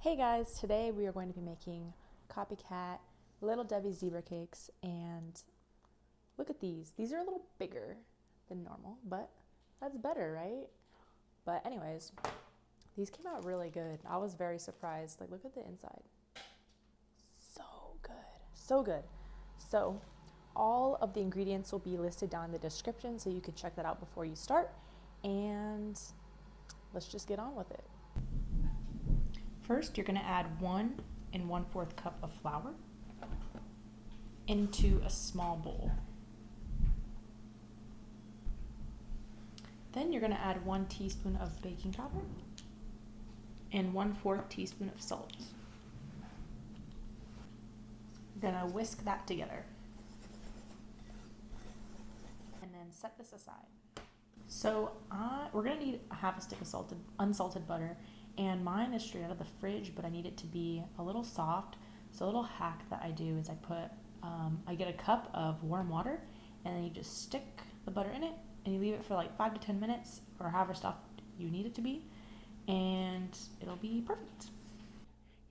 Hey guys, today we are going to be making copycat Little Debbie zebra cakes, and look at these. These are a little bigger than normal, but that's better, right? But anyways, these came out really good. I was very surprised. Like, look at the inside. So good. So good. So all of the ingredients will be listed down in the description, so you can check that out before you start. And let's just get on with it. First, you're going to add 1 1/4 cup of flour into a small bowl. Then you're going to add 1 teaspoon of baking powder and 1/4 teaspoon of salt. You're going to whisk that together and then set this aside. So we're going to need a half a stick of unsalted butter. And mine is straight out of the fridge, but I need it to be a little soft. So a little hack that I do is I get a cup of warm water, and then you just stick the butter in it, and you leave it for like 5 to 10 minutes, or however stuffed you need it to be, and it'll be perfect.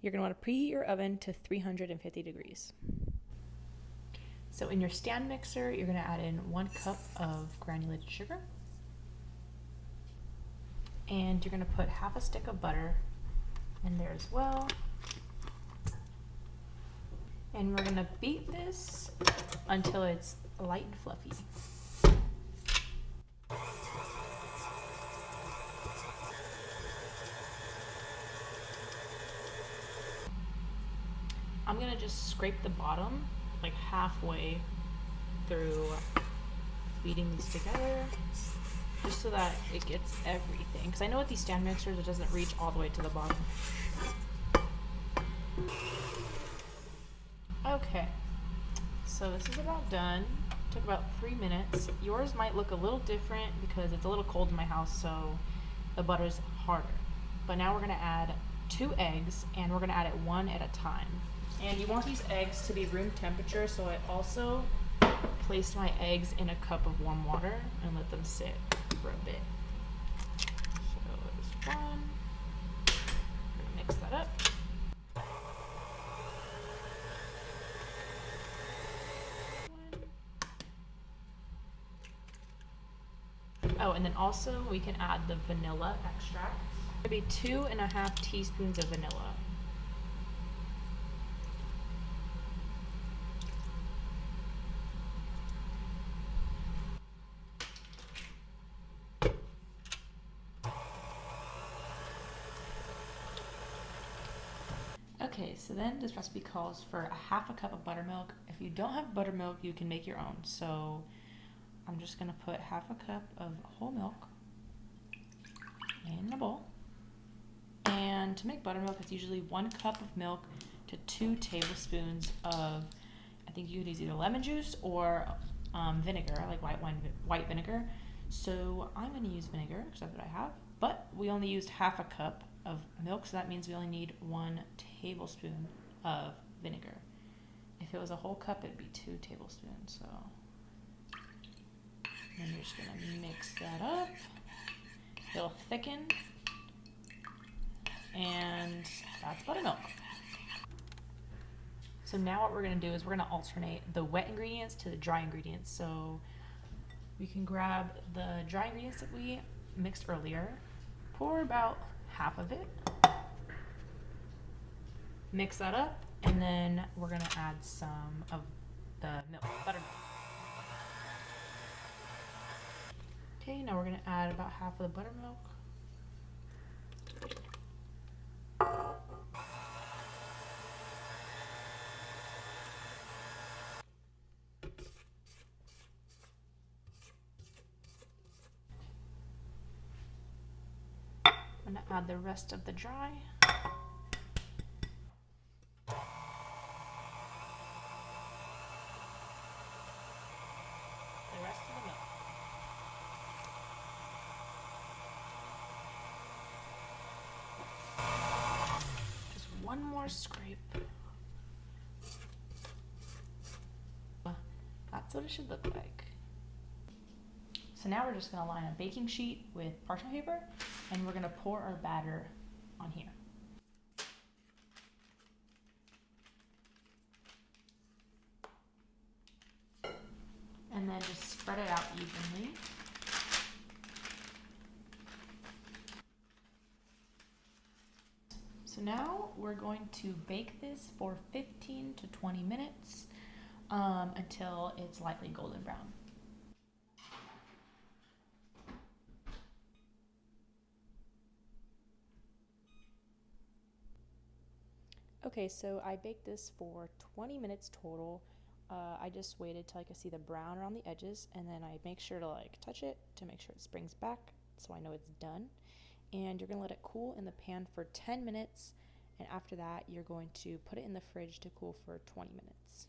You're gonna wanna preheat your oven to 350 degrees. So in your stand mixer, you're gonna add in 1 cup of granulated sugar, and you're going to put half a stick of butter in there as well. And we're going to beat this until it's light and fluffy. I'm going to just scrape the bottom like halfway through beating these together, just so that it gets everything. Because I know with these stand mixers, it doesn't reach all the way to the bottom. Okay, so this is about done. It took about 3 minutes. Yours might look a little different because it's a little cold in my house, so the butter's harder. But now we're gonna add 2 eggs, and we're gonna add it 1 at a time. And you want these eggs to be room temperature, so I also placed my eggs in a cup of warm water and let them sit for a bit. So there's 1. Mix that up. Oh, and then also we can add the vanilla extract. Maybe 2.5 teaspoons of vanilla. Okay, so then this recipe calls for a half a cup of buttermilk. If you don't have buttermilk, you can make your own. So I'm just gonna put half a cup of whole milk in a bowl. And to make buttermilk, it's usually 1 cup of milk to 2 tablespoons of, I think you could use either lemon juice or vinegar, like white vinegar. So I'm gonna use vinegar because that's what I have. But we only used half a cup of milk, so that means we only need 1 tablespoon of vinegar. If it was a whole cup, it'd be 2 tablespoons. So then you're just gonna mix that up. It'll thicken, and that's buttermilk. So now what we're gonna do is we're gonna alternate the wet ingredients to the dry ingredients. So we can grab the dry ingredients that we mixed earlier, pour about half of it, mix that up, and then we're gonna add some of the buttermilk. Okay, now we're gonna add about half of the buttermilk. I'm gonna add the rest of the dry. The rest of the milk. Just 1 more scrape. That's what it should look like. So now we're just gonna line a baking sheet with parchment paper, and we're gonna pour our batter on here. evenly. So now we're going to bake this for 15 to 20 minutes until it's lightly golden brown. Okay, so I baked this for 20 minutes total. I just waited till I could see the brown around the edges, and then I make sure to touch it to make sure it springs back so I know it's done. And you're gonna let it cool in the pan for 10 minutes, and after that you're going to put it in the fridge to cool for 20 minutes.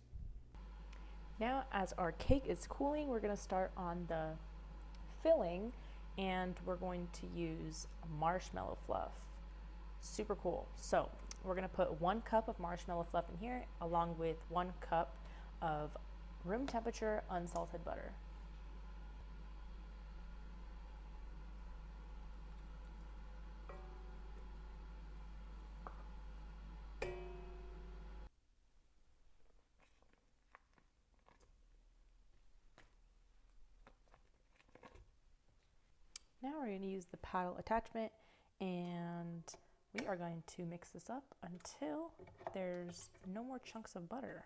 Now as our cake is cooling, we're gonna start on the filling, and we're going to use marshmallow fluff. Super cool. So we're gonna put 1 cup of marshmallow fluff in here along with 1 cup of room temperature unsalted butter. Now we're going to use the paddle attachment, and we are going to mix this up until there's no more chunks of butter.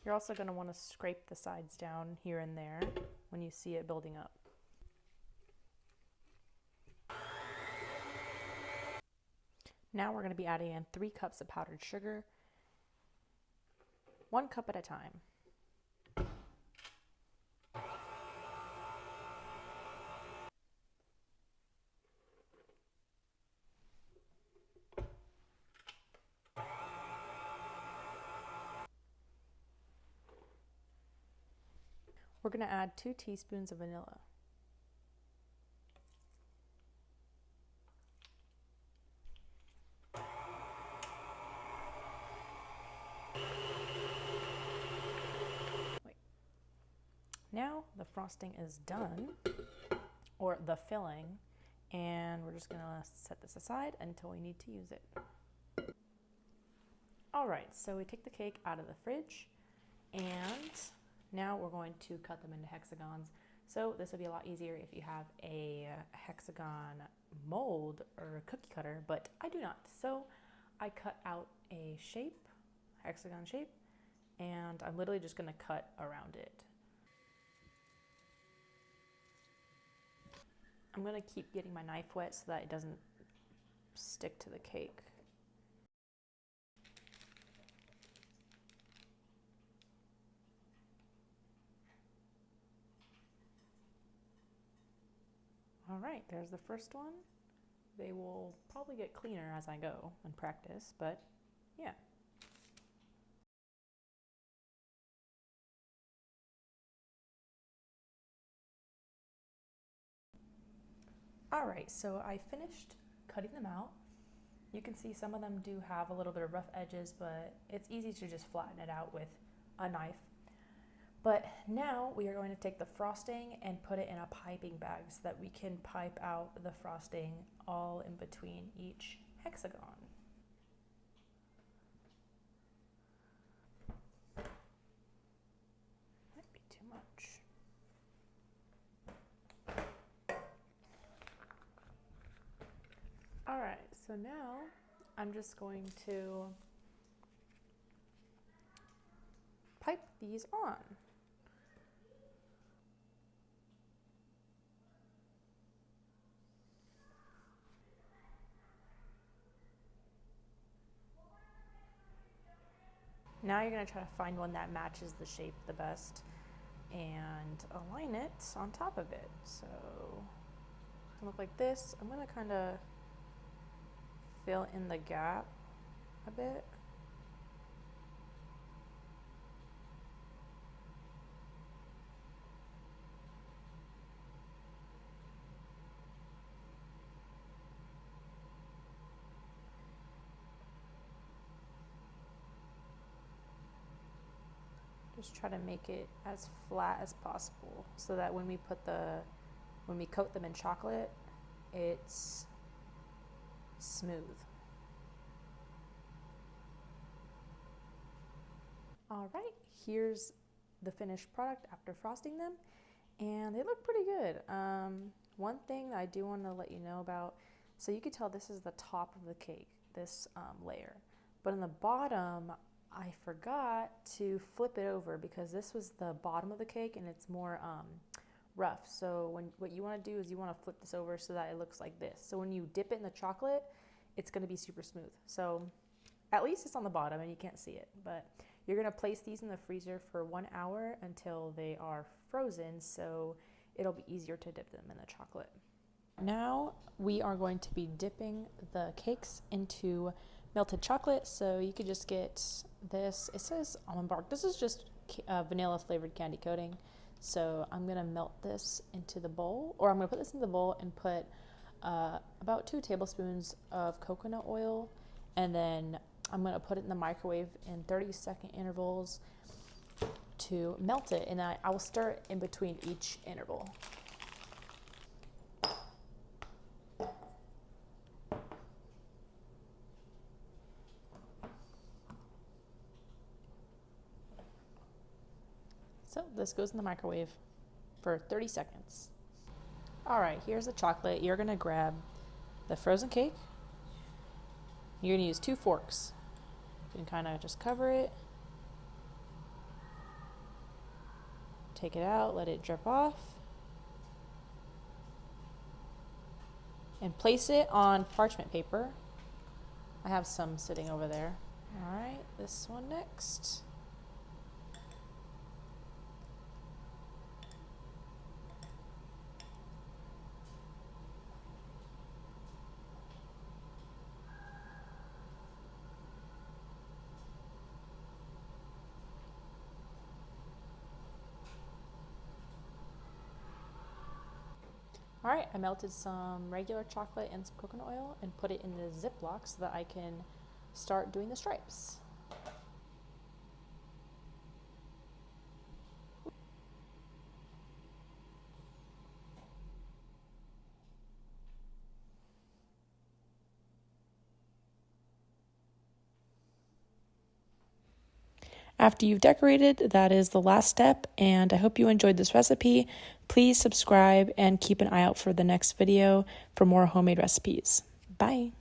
You're also going to want to scrape the sides down here and there when you see it building up. Now we're going to be adding in 3 cups of powdered sugar, 1 cup at a time. We're going to add 2 teaspoons of vanilla. Now the frosting is done, or the filling, and we're just going to set this aside until we need to use it. All right, so we take the cake out of the fridge, and now we're going to cut them into hexagons. So this would be a lot easier if you have a hexagon mold or a cookie cutter, but I do not. So I cut out a shape, hexagon shape, and I'm literally just going to cut around it. I'm going to keep getting my knife wet so that it doesn't stick to the cake. All right, there's the first one. They will probably get cleaner as I go and practice, but yeah. All right, so I finished cutting them out. You can see some of them do have a little bit of rough edges, but it's easy to just flatten it out with a knife. But now we are going to take the frosting and put it in a piping bag so that we can pipe out the frosting all in between each hexagon. Might be too much. All right, so now I'm just going to pipe these on. Now you're going to try to find one that matches the shape the best and align it on top of it. So it's gonna look like this. I'm going to kind of fill in the gap a bit. Just try to make it as flat as possible so that when we coat them in chocolate, it's smooth. All right, here's the finished product after frosting them, and they look pretty good. One thing I do want to let you know about, so you could tell this is the top of the cake, this layer, but on the bottom, I forgot to flip it over because this was the bottom of the cake and it's more rough. So what you want to do is you want to flip this over so that it looks like this. So when you dip it in the chocolate, it's going to be super smooth. So at least it's on the bottom and you can't see it, but you're going to place these in the freezer for 1 hour until they are frozen, so it'll be easier to dip them in the chocolate. Now we are going to be dipping the cakes into melted chocolate, so you could just get this. It says almond bark. This is just vanilla flavored candy coating. So I'm going to melt this into the bowl, or I'm going to put this in the bowl and put about 2 tablespoons of coconut oil, and then I'm going to put it in the microwave in 30-second intervals to melt it, and I will stir it in between each interval. So this goes in the microwave for 30 seconds. All right, here's the chocolate. You're gonna grab the frozen cake. You're gonna use 2 forks. You can kind of just cover it, take it out, let it drip off, and place it on parchment paper. I have some sitting over there. All right, this one next. All right, I melted some regular chocolate and some coconut oil and put it in the Ziploc so that I can start doing the stripes. After you've decorated, that is the last step, and I hope you enjoyed this recipe. Please subscribe and keep an eye out for the next video for more homemade recipes. Bye!